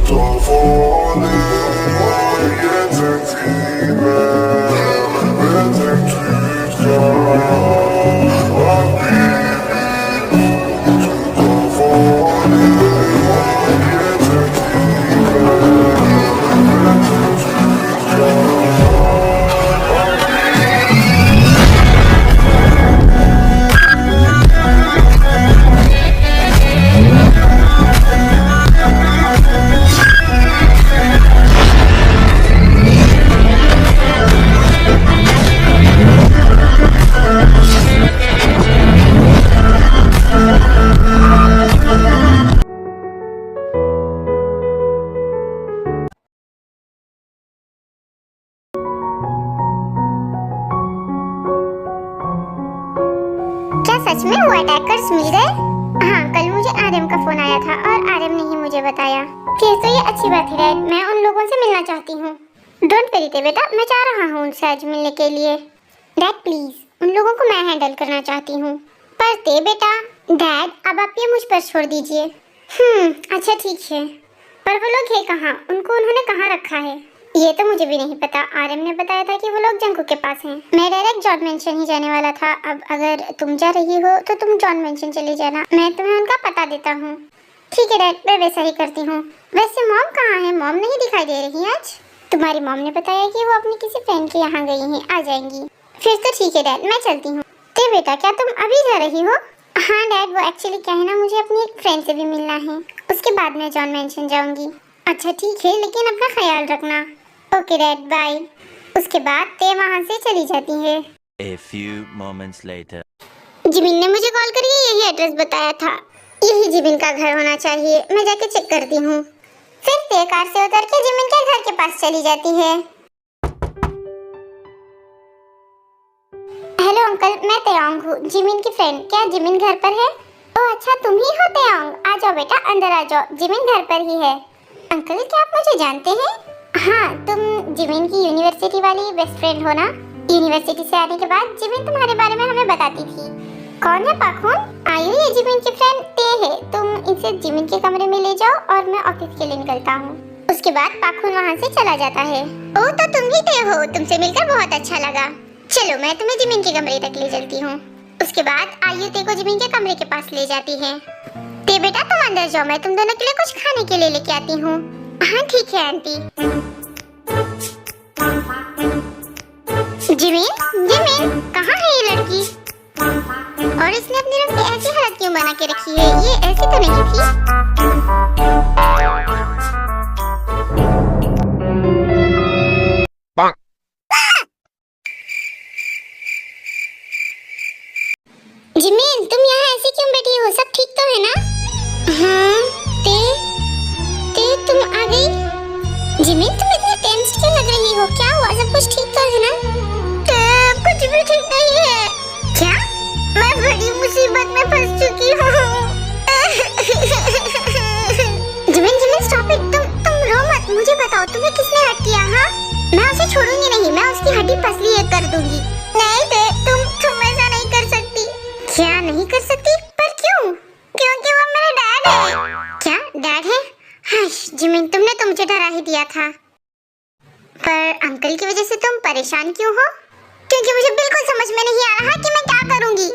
क्या सच में वो अटैकर्स मिल गए? हाँ, कल मुझे आर्यम का फोन आया था और आर्यम ने ही मुझे बताया। फिर तो ये अच्छी बात है डैड, मैं उन लोगों से मिलना चाहती हूँ। डोंट वरी थे बेटा, मैं जा रहा हूँ उनसे आज मिलने के लिए। डैड प्लीज, उन लोगों को मैं हैंडल करना चाहती हूँ। पर ते बेटा। डैड अब आप ये मुझ पर छोड़ दीजिए। अच्छा ठीक है, पर वो लोग है कहाँ? उनको उन्होंने कहाँ रखा है? ये तो मुझे भी नहीं पता। आर्यम ने बताया था कि वो लोग जंकू के पास हैं। मैं डायरेक्ट जॉन मेंशन ही जाने वाला था। अब अगर तुम जा रही हो तो तुम जॉन मेंशन चली जाना, मैं तुम्हें उनका पता देता हूँ। ठीक है डैड, मैं वैसा ही करती हूँ। वैसे मॉम कहाँ है? मॉम नहीं दिखाई दे रही आज। तुम्हारी मॉम ने बताया कि वो अपनी किसी फ्रेंड के यहाँ गई हैं, आ जाएंगी। फिर तो ठीक है डैड, मैं चलती हूँ। ते बेटा, क्या तुम अभी जा रही हो? हाँ डैड, वो एक्चुअली क्या है ना, मुझे अपनी एक फ्रेंड से भी मिलना है। उसके बाद मैं जॉन मेंशन जाऊंगी। अच्छा ठीक है, लेकिन अपना ख्याल रखना। Okay dad, bye. उसके बाद ते वहाँ से चली जाती है। A few moments later. Jimin ने मुझे कॉल करके यही एड्रेस बताया था। यही जिमिन का घर होना चाहिए, मैं जाके चेक करती हूँ। फिर ते कार से उतर के जिमिन के घर के पास चली जाती है। हेलो अंकल, मैं तेयांग हूँ, जिमिन की फ्रेंड। क्या जिमिन घर पर है? ओह अच्छा, तुम ही हो तेयांग। आ जाओ बेटा, अंदर आ जाओ, जिमिन घर पर ही है। अंकल, क्या आप मुझे जानते हैं? हाँ, तुम जिमिन की यूनिवर्सिटी वाली बेस्ट फ्रेंड हो ना? यूनिवर्सिटी से आने के बाद जिमिन तुम्हारे बारे में हमें बताती थी। कौन है पाखुन? आयु, ये जिमिन की फ्रेंड ते है। तुम इसे जिमिन के कमरे में ले जाओ और मैं ऑफिस के लिए निकलता हूँ। उसके बाद पाखुन वहाँ से चला जाता है। ओह, तो तुम ही ते हो, तुमसे मिलकर बहुत अच्छा लगा। चलो, मैं तुम्हें जिमिन के कमरे तक ले चलती हूँ। उसके बाद आयु ते को जिमिन के कमरे के पास ले जाती है। ते बेटा, तुम अंदर जाओ, मैं तुम दोनों के लिए कुछ खाने के लिए लेके आती हूँ। हाँ ठीक है आंटी। जिमिन, जिमिन, कहाँ है ये लड़की? और इसने अपने रूम में ऐसी हालत क्यों बना के रखी है? ये ऐसी तो नहीं थी। जिमिन, तुम यहाँ ऐसे क्यों बैठी हो? सब ठीक तो है ना? हाँ, ते तुम आ गई। जिमिन, तुम इतनी टेंस्ड क्यों लग रही हो? क्या हुआ? सब कुछ ठीक तो है ना? कुछ भी ठीक नहीं है। क्या? मैं बड़ी मुसीबत में फंस चुकी हूँ। Jimin stop it. तुम रो मत। मुझे बताओ, तुम्हें किसने हर्ट किया? हाँ, मैं उसे छोड़ूंगी नहीं, मैं उसकी हड्डी पसली एक कर दूंगी। नहीं बे, तुम ऐसा नहीं कर सकती। क्या नहीं कर सकती? पर क्यों? क्योंकि वो मेरा डैड है। क्या डैड है? हाँ जिमिन, तुमने तो मुझे डरा ही दिया था। पर अंकल की वजह से तुम परेशान क्यों हो? क्योंकि मुझे बिल्कुल समझ में नहीं आ रहा कि मैं क्या करूंगी।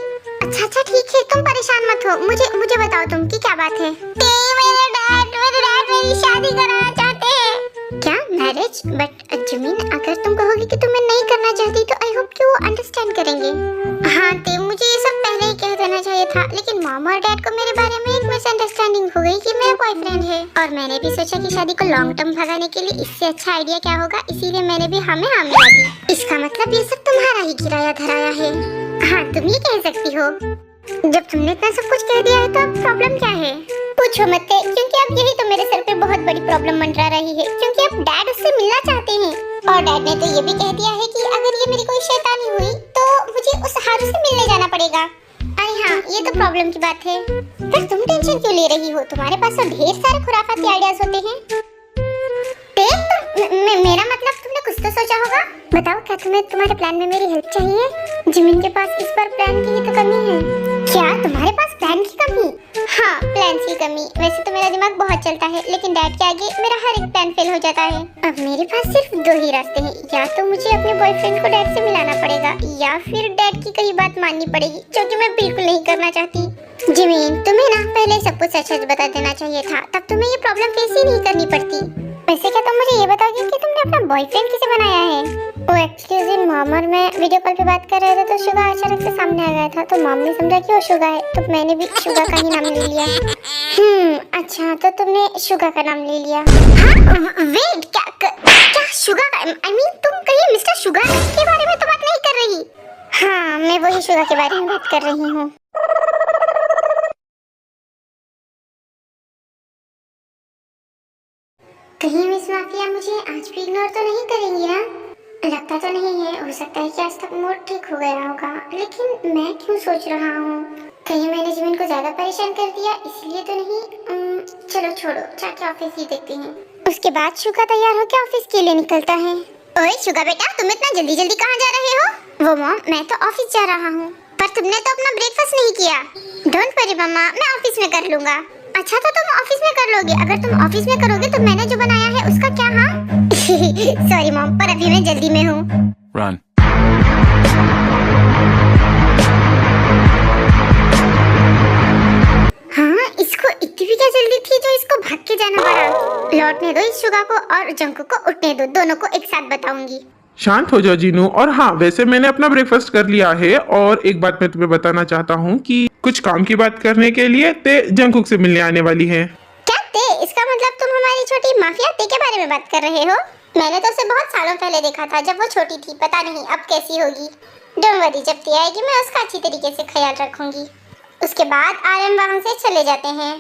अच्छा ठीक है, तुम परेशान मत हो। मुझे बताओ तुम की क्या बात है? मेरे डैड मेरी शादी कराना चाहते हैं। क्या मैरिज? बट जिमिन, अगर तुम कहोगी कि तुम्हें नहीं करना चाहती तो आई होप कि वो अंडरस्टैंड करेंगे। हाँ ते, मुझे ये सब पहले ही कह देना चाहिए था, लेकिन मॉम और डैड को मेरे बारे में एक मिसअंडरस्टैंडिंग हो गई कि मेरा बॉयफ्रेंड है। और मैंने भी सोचा कि शादी को लॉन्ग टर्म भगाने के लिए इससे अच्छा आइडिया क्या होगा, इसीलिए मैंने भी हाँ मिला दी। इसका मतलब ये सब तुम्हारा ही किराया धराया है। हाँ, तुम ये कह सकती हो। जब तुमने इतना सब कुछ कह दिया है तो अब प्रॉब्लम क्या है? पूछो मत, क्योंकि अब यही तो मेरे सर पे बहुत बड़ी प्रॉब्लम मंडरा रही है। क्योंकि अब डैड उससे मिलना चाहते हैं और डैड ने तो ये भी कह दिया है कि अगर ये मेरी कोई शैतानी हुई तो मुझे उस हारू से मिलने जाना पड़ेगा। अरे हाँ, ये तो प्रॉब्लम की बात है। फिर तुम टेंशन क्यों ले रही हो? तुम्हारे पास तो ढेर सारे खुराफाती आइडियाज होते हैं। मेरा मतलब तुमने कुछ तो सोचा होगा। बताओ, क्या तुम्हें तुम्हारे प्लान में मेरी हेल्प चाहिए? जिमिन के पास इस बार प्लान की ही तो कमी है। क्या तुम्हारे पास प्लान की कमी? हाँ, प्लान प्लान्स की कमी। वैसे तो मेरा दिमाग बहुत चलता है, लेकिन डैड के आगे मेरा हर एक प्लान फेल हो जाता है। अब मेरे पास सिर्फ 2 ही रास्ते हैं, या तो मुझे अपने बॉयफ्रेंड को डैड से मिलाना पड़ेगा, या फिर डैड की कही बात माननी पड़ेगी, जो कि मैं बिल्कुल नहीं करना चाहती। जिमीन, तुम्हें ना पहले सब कुछ सच बता देना चाहिए था, तब तुम्हें ये प्रॉब्लम फेस ही नहीं करनी पड़ती। वैसे क्या तुम मुझे ये बताओगी कि तुमने अपना बॉयफ्रेंड किसे बनाया है? वो एक्चुअली उस दिन मॉम और मैं वीडियो कॉल पे बात कर रहे थे, तो शुगा अचानक से सामने आ गया था, तो मॉम ने समझा कि वो शुगा है, तो मैंने भी शुगा का ही नाम ले लिया। अच्छा, तो तुमने शुगा का नाम ले लिया? हाँ, वेट, क्या शुगा का? I mean, तुम कहीं मिस्टर शुगा के बारे में तो बात नहीं कर रही? हाँ, मैं वही शुगा के बारे में बात कर रही हूँ। कहीं मिस माफिया मुझे आज भी इग्नोर तो नहीं करेंगी ना? लगता तो नहीं है, हो सकता है कि आज तक मूड ठीक हो गया होगा, लेकिन मैं क्यों सोच रहा हूँ कहीं मैंने जिमिन को ज्यादा परेशान कर दिया, इसलिए तो नहीं। चलो छोड़ो, जाके ऑफिस ही देखते हैं। उसके बाद शुगा तैयार होकर ऑफिस के लिए निकलता है। ओए शुगा बेटा, तुम इतना जल्दी जल्दी कहाँ जा रहे हो? वो मॉम, मैं तो ऑफिस जा रहा हूँ। पर तुमने तो अपना ब्रेकफास्ट नहीं किया। डोंट वरी मम्मा, मैं ऑफिस में कर लूंगा। अच्छा, तो तुम ऑफिस में कर लोगे? अगर तुम ऑफिस में करोगे तो मैंने जो बनाया है उसका क्या? हाँ सॉरी मॉम, पर अभी मैं जल्दी में हूँ। Run. हाँ, इसको इतनी भी क्या जल्दी थी जो इसको भाग के जाना पड़ा? लौटने दो इस शुगा को और जंकू को उठने दो, दोनों को एक साथ बताऊंगी। शांत हो जाओ जीनू। और हाँ, वैसे मैंने अपना ब्रेकफास्ट कर लिया है, और एक बात मैं तुम्हें बताना चाहता हूँ कि कुछ काम की बात करने के लिए ते जंकुक से मिलने आने वाली है। क्या ते? इसका मतलब तुम हमारी छोटी माफिया ते के बारे में बात कर रहे हो? मैंने तो उसे बहुत सालों पहले देखा था, जब वो छोटी थी। पता नहीं अब कैसी होगी। डोंट वरी, जब ते आएगी मैं उसका अच्छी तरीके से ख्याल रखूंगी। उसके बाद आर्यन वहां से चले जाते हैं।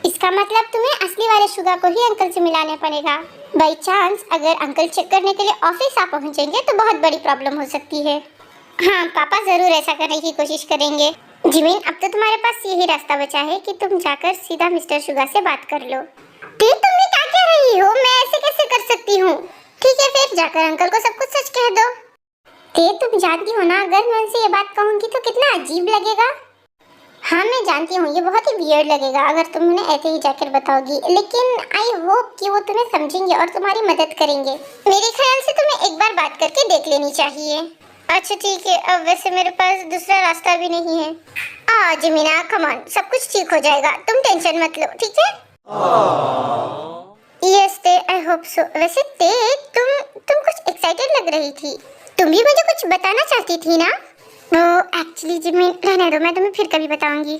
इसका मतलब तुम्हें असली वाले शुगा को ही अंकल से मिलाने पड़ेगा। बाई चांस अगर अंकल चेक करने के लिए ऑफिस आ पहुंचेंगे तो बहुत बड़ी प्रॉब्लम हो सकती है। हाँ, पापा जरूर ऐसा करने की कोशिश करेंगे। जिमिन, अब तो तुम्हारे पास यही रास्ता बचा है कि तुम जाकर सीधा मिस्टर शुगा से बात कर लो। ते, तुम ये क्या कह रही हो? मैं ऐसे कैसे कर सकती हूँ? ठीक है, फिर जाकर अंकल को सब कुछ सच कह दो। ते, तुम जानती हो ना, अगर मैं उनसे ये बात कहूँगी तो कितना अजीब लगेगा। हाँ, मैं जानती हूँ, ये बहुत ही वियर्ड लगेगा अगर तुम उन्हें ऐसे ही जाकर बताओगी, लेकिन आई होप कि वो तुम्हें समझेंगे और तुम्हारी मदद करेंगे। मेरे ख्याल से तुम्हें एक बार बात करके देख लेनी चाहिए। अच्छा ठीक है, अब वैसे मेरे पास दूसरा रास्ता भी नहीं है। जिमिना, कम ऑन, सब कुछ ठीक हो जाएगा, तुम टेंशन मत लो, ठीक है? यस ते, आई होप सो। वैसे ते, तुम कुछ एक्साइटेड लग रही थी। तुम भी मुझे कुछ बताना चाहती थी ना? एक्चुअली जिमिन, रहने दो, मैं तुम्हें फिर कभी बताऊंगी।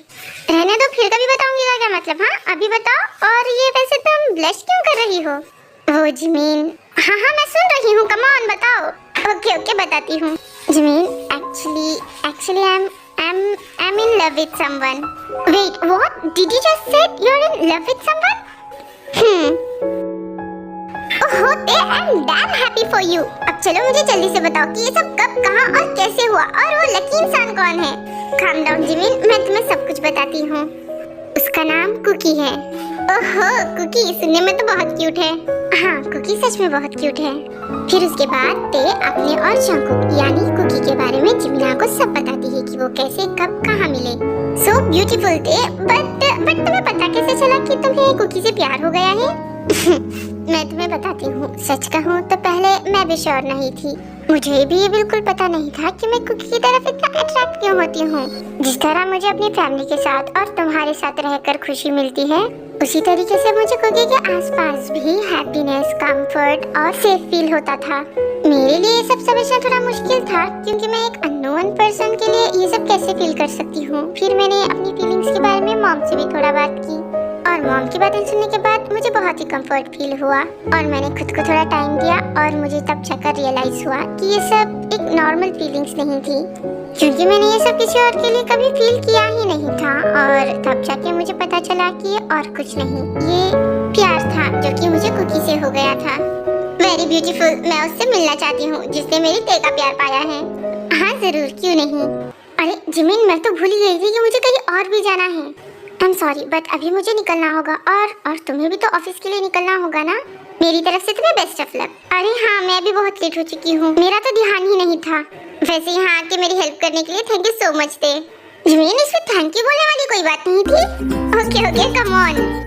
रहने दो, फिर कभी बताऊंगी का क्या मतलब? हाँ, अभी बताओ। और ये वैसे तुम ब्लश क्यों कर रही हो? वो जिमिन, हाँ, मैं सुन रही हूँ, कम ऑन बताओ। ओके, बताती हूँ। Jimin, actually I'm in love with someone. Wait, what? Did you just say you're in love with someone? Oh, I'm damn happy for you. अब चलो मुझे जल्दी से बताओ कि ये सब कब, कहाँ और कैसे हुआ, और वो लकी इंसान कौन है? Calm down जिमिन, मैं तुम्हें सब कुछ बताती हूँ। उसका नाम कुकी है। ओहो, कुकी सुनने में तो बहुत क्यूट है। हाँ, कुकी सच में बहुत क्यूट है। फिर उसके बाद ते अपने और जंकुक यानी कुकी के बारे में जिमिना को सब बताती है कि वो कैसे, कब, कहाँ मिले। सो ब्यूटीफुल ते, बट तुम्हें पता कैसे चला कि तुम्हें कुकी से प्यार हो गया है? मैं तुम्हें बताती हूँ, सच कहूँ तो पहले मैं भी श्योर नहीं थी। मुझे भी ये बिल्कुल पता नहीं था कि मैं कुकी की तरफ इतना अट्रैक्ट क्यों होती हूँ। जिस तरह मुझे अपनी फैमिली के साथ और तुम्हारे साथ रहकर खुशी मिलती है, उसी तरीके से मुझे कुकी के आसपास भी हैप्पीनेस, कंफर्ट और सेफ फील होता था। मेरे लिए ये सब समझना थोड़ा मुश्किल था, क्योंकि मैं एक अननोन पर्सन के लिए ये सब कैसे फील कर सकती हूँ। फिर मैंने अपनी फीलिंग्स के बारे में मॉम से भी थोड़ा बात की, और मॉम की बातें सुनने के बाद मुझे बहुत ही कंफर्ट फील हुआ, और मैंने खुद को थोड़ा टाइम दिया, और मुझे तब जाकर रियलाइज हुआ कि ये सब एक नॉर्मल फीलिंग्स नहीं थी, क्योंकि मैंने ये सब किसी और के लिए कभी फील किया ही नहीं था। और तब जाके मुझे पता चला कि ये और कुछ नहीं, ये प्यार था जो कि मुझे कुकी से हो गया था। वेरी ब्यूटीफुल, मैं उससे मिलना चाहती हूँ जिसने मेरी ते का प्यार पाया है। हाँ जरूर, क्यों नहीं। अरे जिमिन, मैं तो भूल ही गई थी कि मुझे कहीं और भी जाना है। आई एम सॉरी, बट अभी मुझे निकलना होगा, और तुम्हें भी तो ऑफिस के लिए निकलना होगा ना? मेरी तरफ से तुम्हें बेस्ट ऑफ लक। अरे हाँ, मैं भी बहुत लेट हो चुकी हूँ, मेरा तो ध्यान ही नहीं था। वैसे यहाँ आके मेरी हेल्प करने के लिए थैंक यू सो मच ते। जिमिन, इसमें थैंक यू बोलने वाली कोई बात नहीं थी। Okay okay, come on.